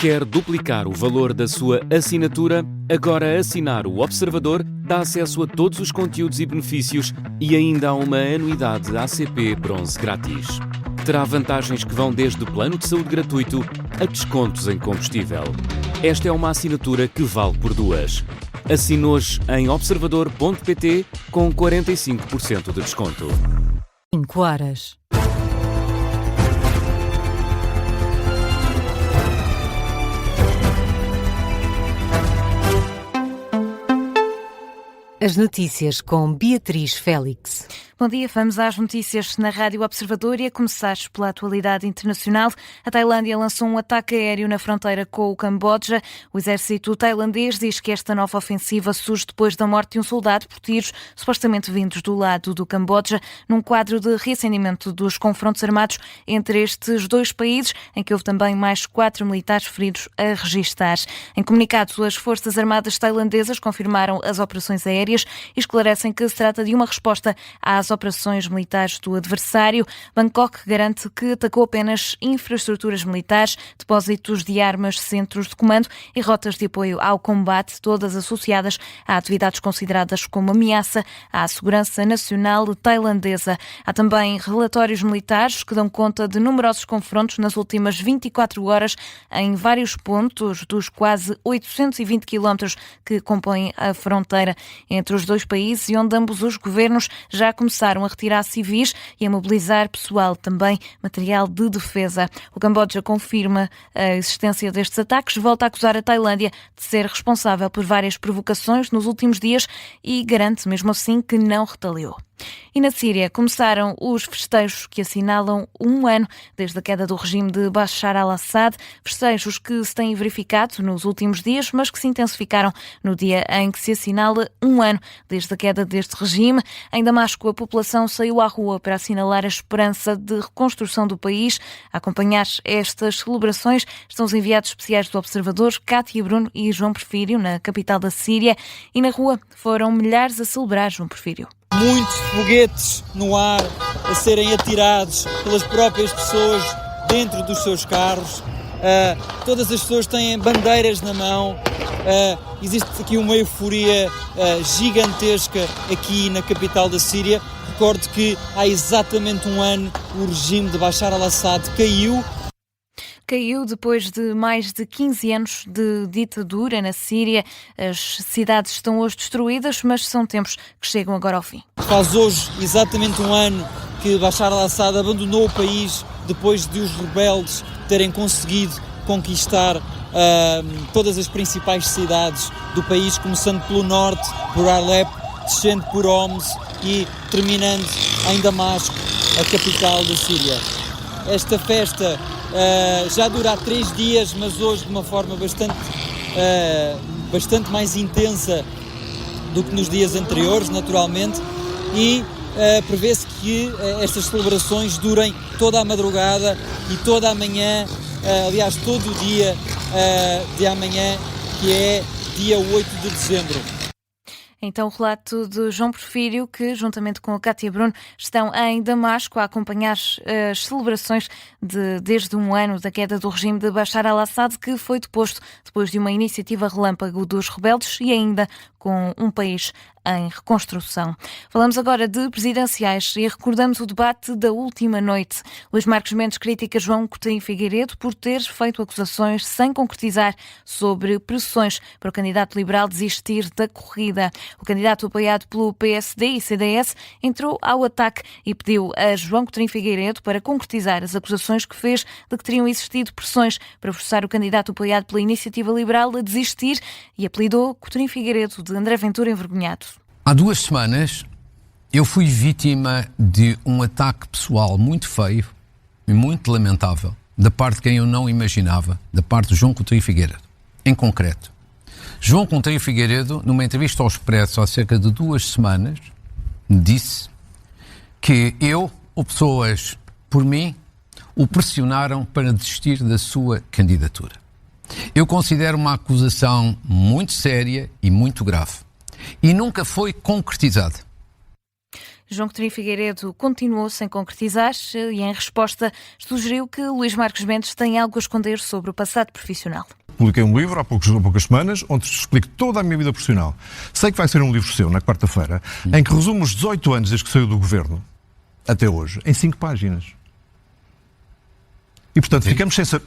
Quer duplicar o valor da sua assinatura? Agora assinar o Observador dá acesso a todos os conteúdos e benefícios e ainda há uma anuidade ACP Bronze grátis. Terá vantagens que vão desde plano de saúde gratuito a descontos em combustível. Esta é uma assinatura que vale por duas. Assine hoje em observador.pt com 45% de desconto. 5 horas. As notícias com Beatriz Félix. Bom dia, vamos às notícias na Rádio Observador e a começar pela atualidade internacional. A Tailândia lançou um ataque aéreo na fronteira com o Camboja. O exército tailandês diz que esta nova ofensiva surge depois da morte de um soldado por tiros supostamente vindos do lado do Camboja, num quadro de reacendimento dos confrontos armados entre estes dois países, em que houve também mais 4 militares feridos a registar. Em comunicado, as Forças Armadas tailandesas confirmaram as operações aéreas e esclarecem que se trata de uma resposta às operações militares do adversário. Bangkok garante que atacou apenas infraestruturas militares, depósitos de armas, centros de comando e rotas de apoio ao combate, todas associadas a atividades consideradas como ameaça à segurança nacional tailandesa. Há também relatórios militares que dão conta de numerosos confrontos nas últimas 24 horas em vários pontos dos quase 820 quilómetros que compõem a fronteira entre os dois países e onde ambos os governos já começaram a retirar civis e a mobilizar pessoal, também material de defesa. O Camboja confirma a existência destes ataques, volta a acusar a Tailândia de ser responsável por várias provocações nos últimos dias e garante mesmo assim que não retaliou. E na Síria começaram os festejos que assinalam um ano desde a queda do regime de Bashar al-Assad, festejos que se têm verificado nos últimos dias, mas que se intensificaram no dia em que se assinala um ano desde a queda deste regime. Em Damasco, a população saiu à rua para assinalar a esperança de reconstrução do país. A acompanhar estas celebrações estão os enviados especiais do Observador, Cátia Bruno e João Porfírio, na capital da Síria, e na rua foram milhares a celebrar João Porfírio. Muitos foguetes no ar a serem atirados pelas próprias pessoas dentro dos seus carros. Todas as pessoas têm bandeiras na mão. Existe aqui uma euforia gigantesca aqui na capital da Síria. Recordo que há exatamente um ano o regime de Bashar al-Assad caiu depois de mais de 15 anos de ditadura na Síria. As cidades estão hoje destruídas, mas são tempos que chegam agora ao fim. Faz hoje exatamente um ano que Bashar al-Assad abandonou o país depois de os rebeldes terem conseguido conquistar todas as principais cidades do país, começando pelo norte, por Alepo, descendo por Homs e terminando em Damasco, a capital da Síria. Esta festa já dura há 3 dias, mas hoje de uma forma bastante mais intensa do que nos dias anteriores, naturalmente, e prevê-se que estas celebrações durem toda a madrugada e toda a manhã, aliás, todo o dia de amanhã, que é dia 8 de dezembro. Então, o relato de João Porfírio, que, juntamente com a Cátia Bruno, estão em Damasco a acompanhar as celebrações desde um ano da queda do regime de Bashar al-Assad, que foi deposto depois de uma iniciativa relâmpago dos rebeldes e ainda com um país em reconstrução. Falamos agora de presidenciais e recordamos o debate da última noite. Luís Marcos Mendes critica João Coutinho Figueiredo por ter feito acusações sem concretizar sobre pressões para o candidato liberal desistir da corrida. O candidato apoiado pelo PSD e CDS entrou ao ataque e pediu a João Coutinho Figueiredo para concretizar as acusações que fez de que teriam existido pressões para forçar o candidato apoiado pela Iniciativa Liberal a desistir e apelidou Coutinho Figueiredo de André Ventura envergonhado. Há 2 semanas eu fui vítima de um ataque pessoal muito feio e muito lamentável da parte de quem eu não imaginava, da parte de João Coutinho Figueiredo. Em concreto, João Coutinho Figueiredo, numa entrevista ao Expresso há cerca de 2 semanas, disse que eu, ou pessoas por mim, o pressionaram para desistir da sua candidatura. Eu considero uma acusação muito séria e muito grave. E nunca foi concretizada. João Coutinho Figueiredo continuou sem concretizar e, em resposta, sugeriu que Luís Marcos Mendes tem algo a esconder sobre o passado profissional. Publiquei um livro há poucas semanas, onde explico toda a minha vida profissional. Sei que vai ser um livro seu, na quarta-feira, em que resumo os 18 anos desde que saiu do governo até hoje, em 5 páginas. E, portanto,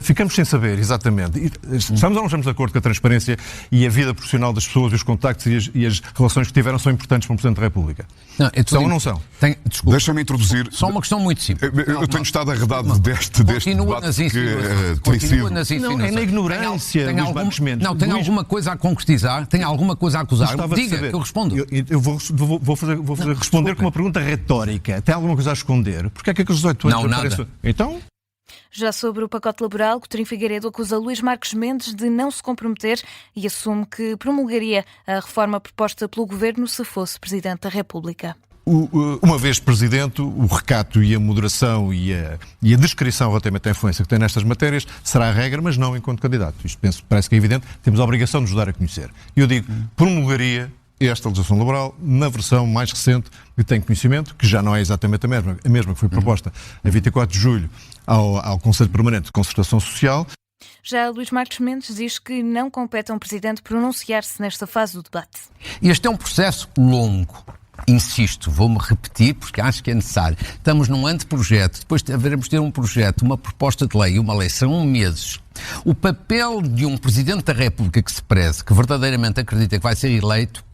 ficamos sem saber exatamente. Estamos ou não estamos de acordo que a transparência e a vida profissional das pessoas, os contactos e as relações que tiveram são importantes para um Presidente da República? Não, são ou não são? Desculpa. Deixa-me introduzir... Só uma questão muito simples. Eu tenho estado arredado deste debate que tem sido... Não, é na ignorância, Luís Marcos Mendes. Não, tem alguma coisa a concretizar? Tem alguma coisa a acusar? Diga, que eu respondo. Eu vou responder com uma pergunta retórica. Tem alguma coisa a esconder? Porque é que aqueles 18 anos... Não, nada. Então... Já sobre o pacote laboral, Coutinho Figueiredo acusa Luís Marcos Mendes de não se comprometer e assume que promulgaria a reforma proposta pelo Governo se fosse Presidente da República. Uma vez Presidente, o recato e a moderação e a descrição relativamente à influência que tem nestas matérias será a regra, mas não enquanto candidato. Isto parece que é evidente, temos a obrigação de nos dar a conhecer. Eu digo, promulgaria esta legislação laboral na versão mais recente que tenho conhecimento, que já não é exatamente a mesma que foi proposta a 24 de julho ao Conselho Permanente de Concertação Social. Já Luís Marcos Mendes diz que não compete a um Presidente pronunciar-se nesta fase do debate. Este é um processo longo. Insisto, vou-me repetir porque acho que é necessário. Estamos num anteprojeto, depois haveremos de ter um projeto, uma proposta de lei e uma lei, são meses. O papel de um Presidente da República que se preze, que verdadeiramente acredita que vai ser eleito,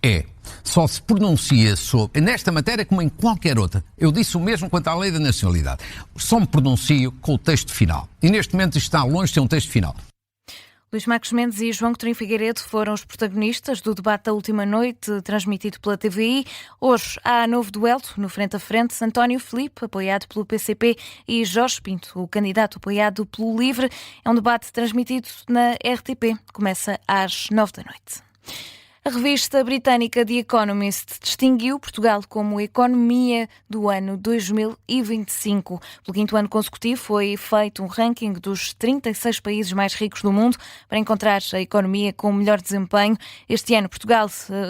só se pronuncia sobre, nesta matéria como em qualquer outra, eu disse o mesmo quanto à lei da nacionalidade, só me pronuncio com o texto final. E neste momento está longe de ter um texto final. Luís Marcos Mendes e João Coutinho Figueiredo foram os protagonistas do debate da última noite, transmitido pela TVI. Hoje há novo duelo no frente a frente. António Filipe, apoiado pelo PCP, e Jorge Pinto, o candidato apoiado pelo LIVRE. É um debate transmitido na RTP. Começa às 9 da noite. A revista britânica The Economist distinguiu Portugal como economia do ano 2025. Pelo 5º ano consecutivo foi feito um ranking dos 36 países mais ricos do mundo para encontrar a economia com melhor desempenho. Este ano Portugal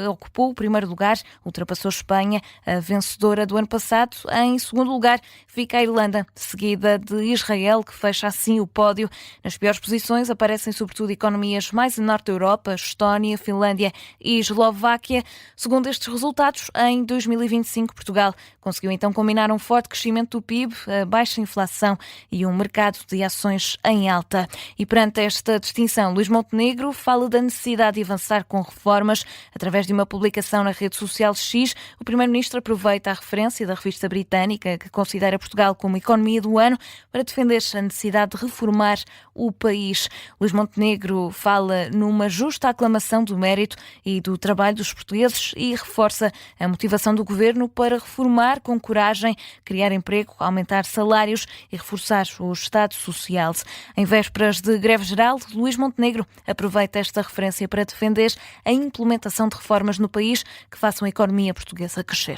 ocupou o primeiro lugar, ultrapassou Espanha, a vencedora do ano passado. Em segundo lugar fica a Irlanda, seguida de Israel, que fecha assim o pódio. Nas piores posições aparecem sobretudo economias mais a norte da Europa, Estónia, Finlândia e Eslováquia. Segundo estes resultados, em 2025 Portugal conseguiu então combinar um forte crescimento do PIB, a baixa inflação e um mercado de ações em alta. E perante esta distinção, Luís Montenegro fala da necessidade de avançar com reformas. Através de uma publicação na rede social X, o Primeiro-Ministro aproveita a referência da revista britânica, que considera Portugal como economia do ano, para defender a necessidade de reformar o país. Luís Montenegro fala numa justa aclamação do mérito e do trabalho dos portugueses e reforça a motivação do Governo para reformar com coragem, criar emprego, aumentar salários e reforçar o Estado Social. Em vésperas de greve geral, Luís Montenegro aproveita esta referência para defender a implementação de reformas no país que façam a economia portuguesa crescer.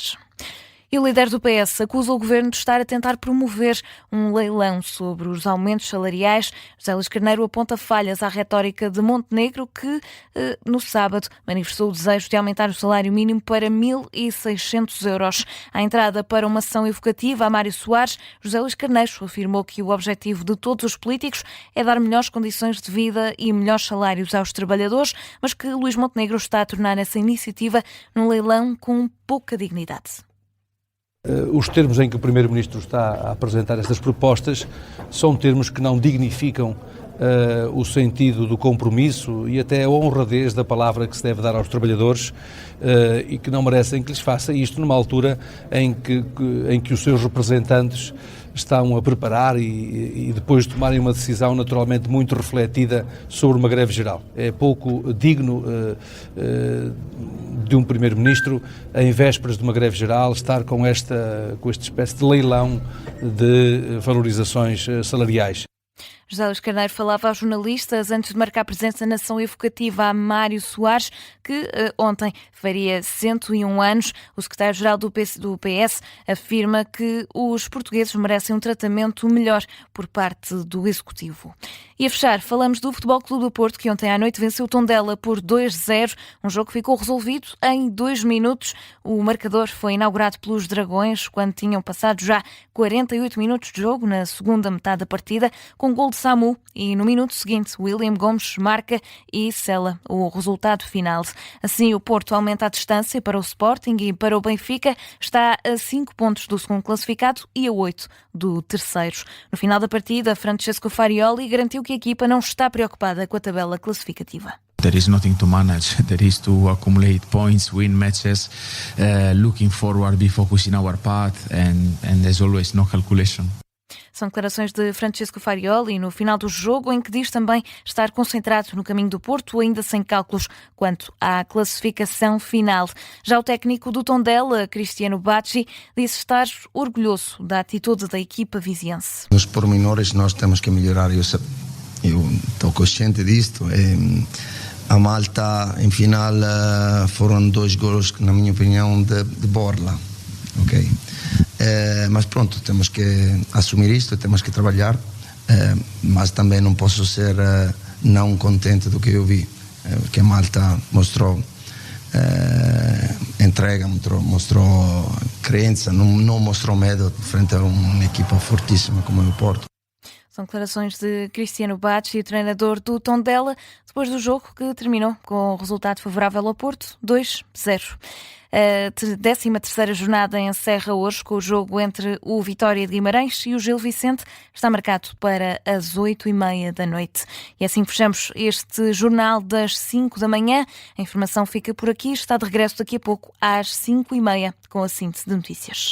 E o líder do PS acusa o Governo de estar a tentar promover um leilão sobre os aumentos salariais. José Luís Carneiro aponta falhas à retórica de Montenegro, que no sábado manifestou o desejo de aumentar o salário mínimo para 1.600 euros. À entrada para uma sessão evocativa a Mário Soares, José Luís Carneiro afirmou que o objetivo de todos os políticos é dar melhores condições de vida e melhores salários aos trabalhadores, mas que Luís Montenegro está a tornar essa iniciativa num leilão com pouca dignidade. Os termos em que o Primeiro-Ministro está a apresentar estas propostas são termos que não dignificam o sentido do compromisso e até a honradez da palavra que se deve dar aos trabalhadores e que não merecem que lhes faça isto numa altura em que os seus representantes estão a preparar e depois de tomarem uma decisão naturalmente muito refletida sobre uma greve geral. É pouco digno de um Primeiro-Ministro, em vésperas de uma greve geral, estar com esta espécie de leilão de valorizações salariais. José Luís Carneiro falava aos jornalistas antes de marcar presença na ação evocativa a Mário Soares, que ontem faria 101 anos. O secretário-geral do PS afirma que os portugueses merecem um tratamento melhor por parte do Executivo. E a fechar, falamos do Futebol Clube do Porto, que ontem à noite venceu o Tondela por 2-0, um jogo que ficou resolvido em 2 minutos. O marcador foi inaugurado pelos Dragões, quando tinham passado já 48 minutos de jogo na segunda metade da partida, com gol de Samu, e no minuto seguinte William Gomes marca e sela o resultado final. Assim, o Porto aumenta a distância para o Sporting e para o Benfica, está a 5 pontos do segundo classificado e a 8 do terceiro. No final da partida, Francesco Farioli garantiu que a equipa não está preocupada com a tabela classificativa. There is nothing to manage. There is to accumulate points, win matches, looking forward, be focused in our path, and there's always no calculation. São declarações de Francesco Farioli no final do jogo, em que diz também estar concentrado no caminho do Porto, ainda sem cálculos quanto à classificação final. Já o técnico do Tondela, Cristiano Bacci, disse estar orgulhoso da atitude da equipa viziense. Nos pormenores nós temos que melhorar, eu estou consciente disto. A Malta, em final, foram 2 golos, na minha opinião, de borla. Ok? Mas pronto, temos que assumir isto, temos que trabalhar, mas também não posso ser não contente do que eu vi, porque a Malta mostrou entrega, mostrou crença, não mostrou medo frente a uma equipa fortíssima como é o Porto. São declarações de Cristiano Bacci, treinador do Tondela, depois do jogo que terminou com o resultado favorável ao Porto, 2-0. A 13ª jornada encerra hoje com o jogo entre o Vitória de Guimarães e o Gil Vicente. Está marcado para as 8h30 da noite. E assim fechamos este jornal das 5 da manhã. A informação fica por aqui. Está de regresso daqui a pouco às 5h30 com a síntese de notícias.